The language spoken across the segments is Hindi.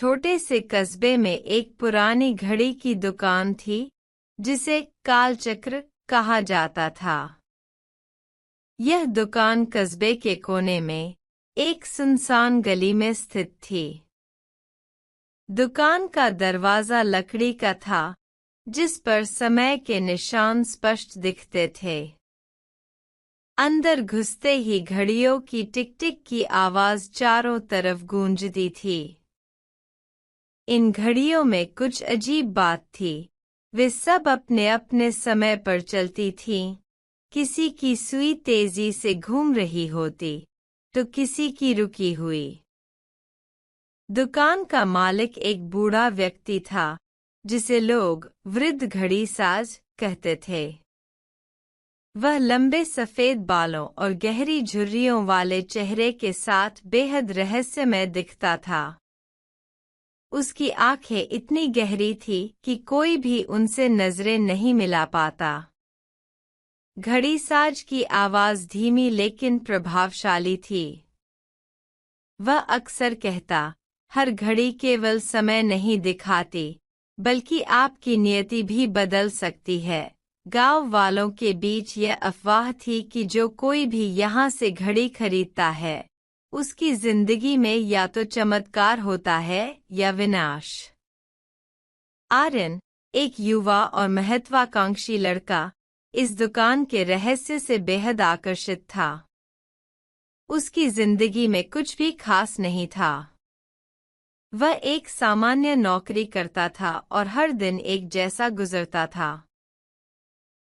छोटे से कस्बे में एक पुरानी घड़ी की दुकान थी जिसे कालचक्र कहा जाता था। यह दुकान कस्बे के कोने में एक सुनसान गली में स्थित थी। दुकान का दरवाजा लकड़ी का था जिस पर समय के निशान स्पष्ट दिखते थे। अंदर घुसते ही घड़ियों की टिक टिक की आवाज चारों तरफ गूंजती थी। इन घड़ियों में कुछ अजीब बात थी। वे सब अपने अपने समय पर चलती थीं। किसी की सुई तेजी से घूम रही होती तो किसी की रुकी हुई। दुकान का मालिक एक बूढ़ा व्यक्ति था जिसे लोग वृद्ध घड़ी साज कहते थे। वह लंबे सफेद बालों और गहरी झुर्रियों वाले चेहरे के साथ बेहद रहस्यमय दिखता था। उसकी आंखें इतनी गहरी थी कि कोई भी उनसे नजरें नहीं मिला पाता। घड़ीसाज की आवाज धीमी लेकिन प्रभावशाली थी। वह अक्सर कहता, हर घड़ी केवल समय नहीं दिखाती, बल्कि आपकी नियति भी बदल सकती है। गांव वालों के बीच यह अफवाह थी कि जो कोई भी यहाँ से घड़ी खरीदता है, उसकी जिंदगी में या तो चमत्कार होता है या विनाश। आर्यन, एक युवा और महत्वाकांक्षी लड़का, इस दुकान के रहस्य से बेहद आकर्षित था। उसकी जिंदगी में कुछ भी खास नहीं था। वह एक सामान्य नौकरी करता था और हर दिन एक जैसा गुजरता था।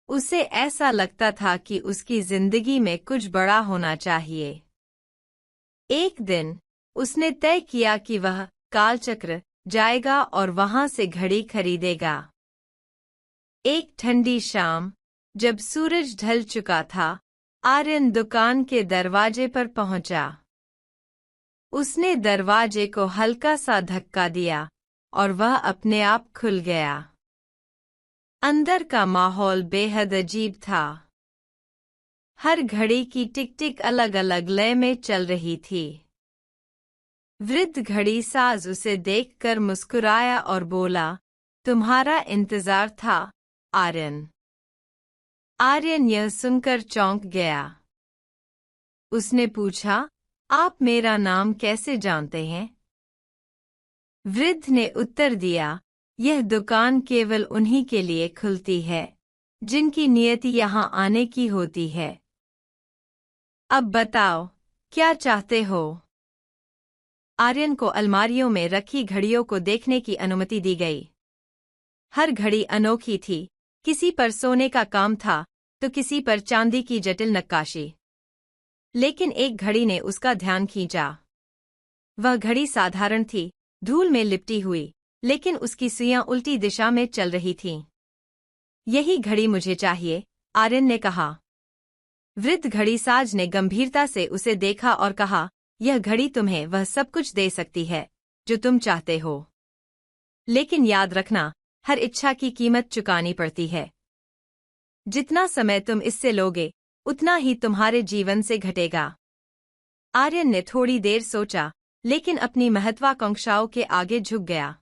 उसे ऐसा लगता था कि उसकी जिंदगी में कुछ बड़ा होना चाहिए। एक दिन उसने तय किया कि वह कालचक्र जाएगा और वहां से घड़ी खरीदेगा। एक ठंडी शाम, जब सूरज ढल चुका था, आर्यन दुकान के दरवाजे पर पहुंचा। उसने दरवाजे को हल्का सा धक्का दिया और वह अपने आप खुल गया। अंदर का माहौल बेहद अजीब था। हर घड़ी की टिक टिक अलग अलग लय में चल रही थी। वृद्ध घड़ी साज उसे देखकर मुस्कुराया और बोला, तुम्हारा इंतजार था, आर्यन। आर्यन यह सुनकर चौंक गया। उसने पूछा, आप मेरा नाम कैसे जानते हैं? वृद्ध ने उत्तर दिया, यह दुकान केवल उन्हीं के लिए खुलती है जिनकी नियति यहाँ आने की होती है। अब बताओ, क्या चाहते हो? आर्यन को अलमारियों में रखी घड़ियों को देखने की अनुमति दी गई। हर घड़ी अनोखी थी। किसी पर सोने का काम था तो किसी पर चांदी की जटिल नक्काशी। लेकिन एक घड़ी ने उसका ध्यान खींचा। वह घड़ी साधारण थी, धूल में लिपटी हुई, लेकिन उसकी सुइयां उल्टी दिशा में चल रही थीं। यही घड़ी मुझे चाहिए, आर्यन ने कहा। वृद्ध घड़ीसाज ने गंभीरता से उसे देखा और कहा, यह घड़ी तुम्हें वह सब कुछ दे सकती है जो तुम चाहते हो। लेकिन याद रखना, हर इच्छा की कीमत चुकानी पड़ती है। जितना समय तुम इससे लोगे, उतना ही तुम्हारे जीवन से घटेगा। आर्यन ने थोड़ी देर सोचा, लेकिन अपनी महत्वाकांक्षाओं के आगे झुक गया।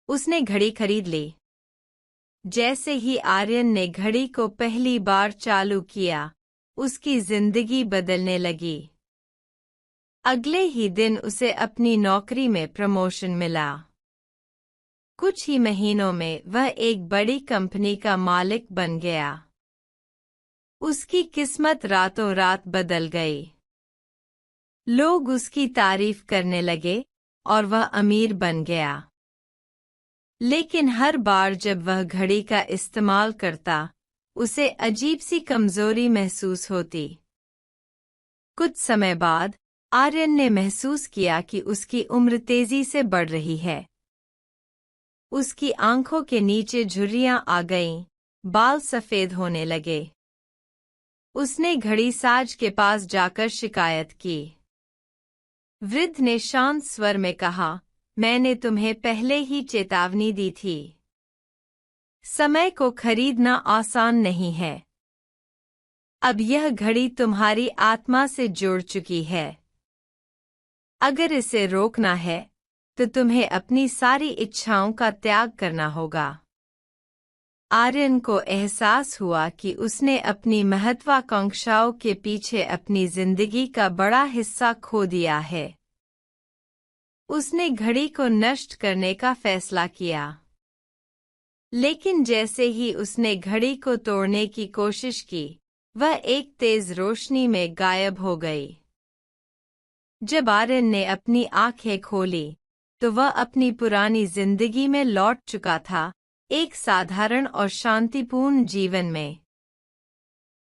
उसने घड़ी खरीद ली। जैसे ही आर्यन ने घड़ी को पहली बार चालू किया, उसकी जिंदगी बदलने लगी। अगले ही दिन उसे अपनी नौकरी में प्रमोशन मिला। कुछ ही महीनों में वह एक बड़ी कंपनी का मालिक बन गया। उसकी किस्मत रातों रात बदल गई। लोग उसकी तारीफ करने लगे और वह अमीर बन गया। लेकिन हर बार जब वह घड़ी का इस्तेमाल करता, उसे अजीब सी कमजोरी महसूस होती। कुछ समय बाद आर्यन ने महसूस किया कि उसकी उम्र तेजी से बढ़ रही है। उसकी आंखों के नीचे झुर्रियां आ गईं, बाल सफेद होने लगे। उसने घड़ीसाज के पास जाकर शिकायत की। वृद्ध ने शांत स्वर में कहा, मैंने तुम्हें पहले ही चेतावनी दी थी। समय को खरीदना आसान नहीं है। अब यह घड़ी तुम्हारी आत्मा से जुड़ चुकी है। अगर इसे रोकना है, तो तुम्हें अपनी सारी इच्छाओं का त्याग करना होगा। आर्यन को एहसास हुआ कि उसने अपनी महत्वाकांक्षाओं के पीछे अपनी जिंदगी का बड़ा हिस्सा खो दिया है। उसने घड़ी को नष्ट करने का फैसला किया, लेकिन जैसे ही उसने घड़ी को तोड़ने की कोशिश की, वह एक तेज रोशनी में गायब हो गई। जब आर्यन ने अपनी आंखें खोली, तो वह अपनी पुरानी जिंदगी में लौट चुका था, एक साधारण और शांतिपूर्ण जीवन में।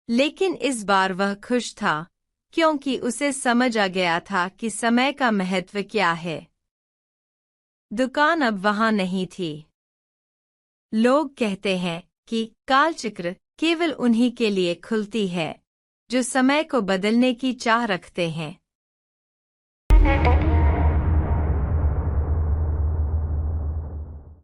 लेकिन इस बार वह खुश था, क्योंकि उसे समझ आ गया था कि समय का महत्व क्या है। दुकान अब वहां नहीं थी। लोग कहते हैं कि कालचक्र केवल उन्हीं के लिए खुलती है जो समय को बदलने की चाह रखते हैं।